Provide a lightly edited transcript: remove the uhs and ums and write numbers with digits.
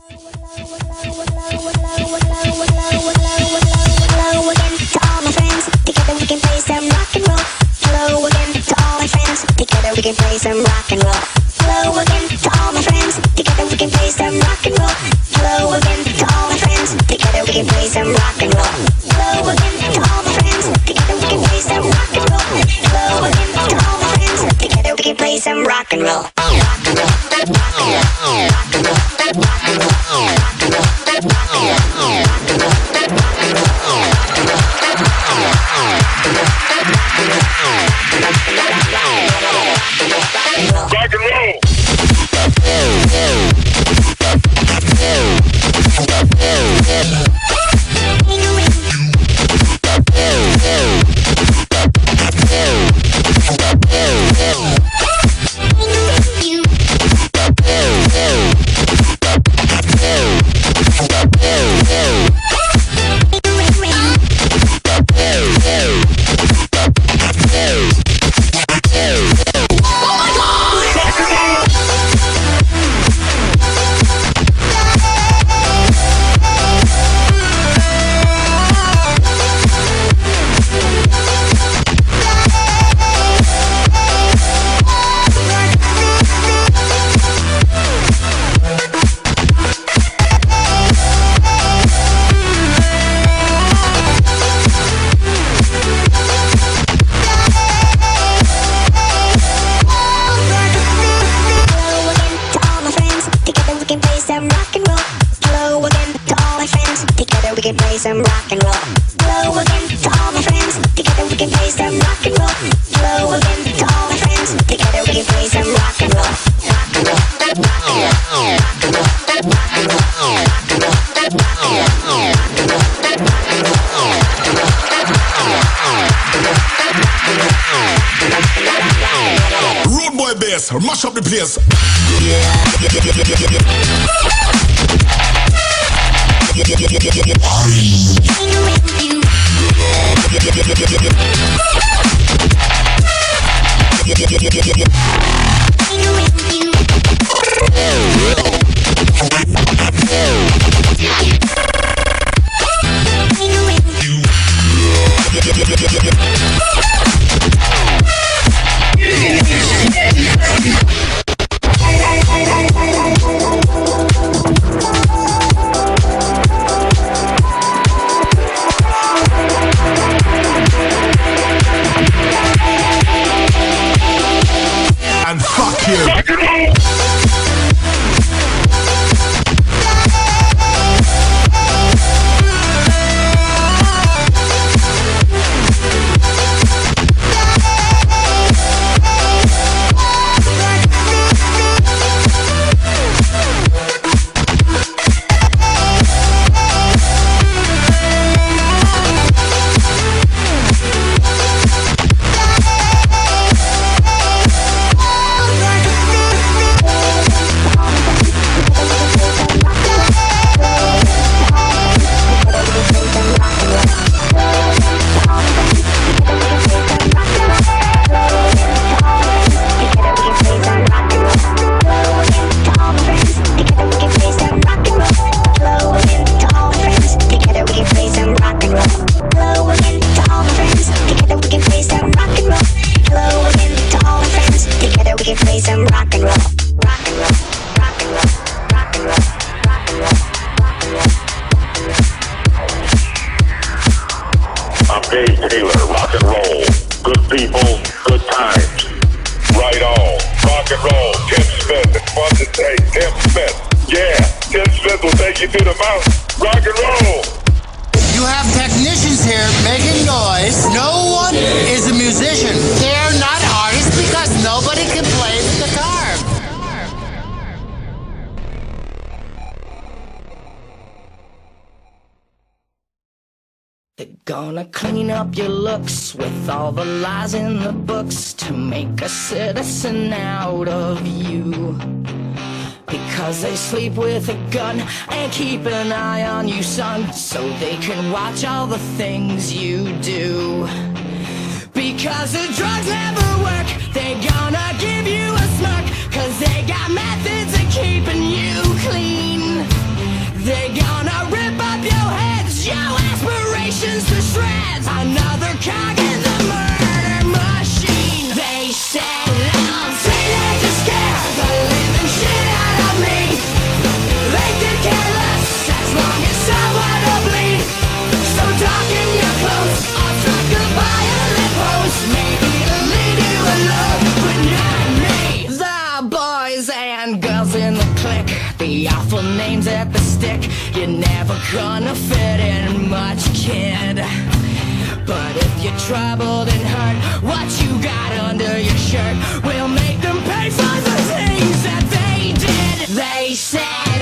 Hello again to all my friends. Together we can play some rock and roll. Hello again to all my friends. Together we can play some rock and roll. Hello again to all my friends. Together we can play some rock and roll. Hello again to all my friends. Together we can play some rock and roll. Hello again to all my friends. Together we can play some rock and roll. Hello again to all my friends. Together we can play some rock and roll. Rock and roll. Rock and roll. Rock and roll. Rock and roll. Rock and roll. Rock and roll. Rock and roll. Some rock and roll. Hello again to all my friends. Together we can play some rock and roll. Hello again to all my friends. Together we can play some rock and roll. Rock and roll. Rock and roll. Rock and roll. Rock and roll. Rock and roll. Rock and roll. Road boy bass, mash up the place. And fuck you. They're gonna clean up your looks with all the lies in the books to make a citizen out of you. Because they sleep with a gun and keep an eye on you, son, so they can watch all the things you do. Because the drugs never work, they're gonna give you a smirk, cause they got methods of keeping you clean. awful names at the stick. You're never gonna fit in much, kid. But if you're troubled and hurt, what you got under your shirt will make them pay for the things that they did. They said